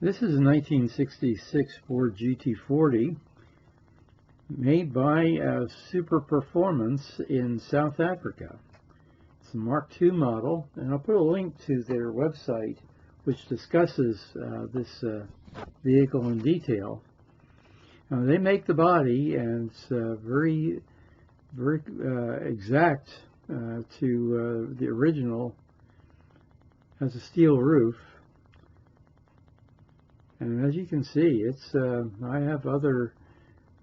This is a 1966 Ford GT40 made by Super Performance in South Africa. It's a Mark II model, and I'll put a link to their website which discusses this vehicle in detail. They make the body, and it's very exact to the original. Has a steel roof. And as you can see, it's I have other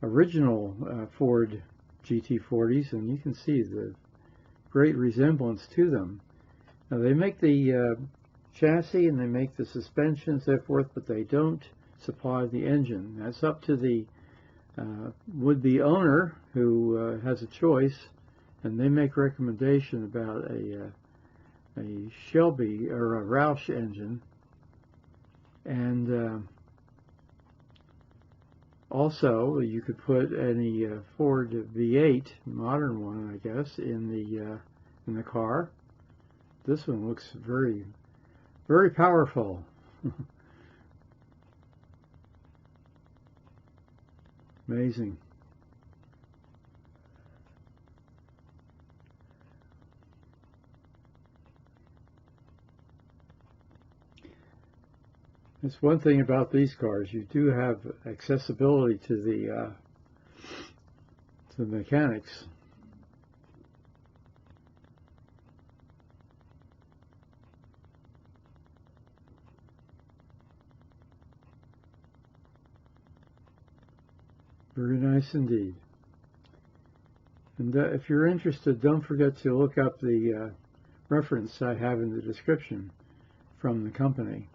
original Ford GT40s, and you can see the great resemblance to them. Now, they make the chassis and they make the suspension and so forth, but they don't supply the engine. That's up to the would-be owner, who has a choice, and they make recommendation about a Shelby or a Roush engine. And also, you could put any Ford V8, modern one, I guess, in the car. This one looks very, very powerful. Amazing. That's one thing about these cars. You do have accessibility to the mechanics. Very nice indeed. And if you're interested, don't forget to look up the reference I have in the description from the company.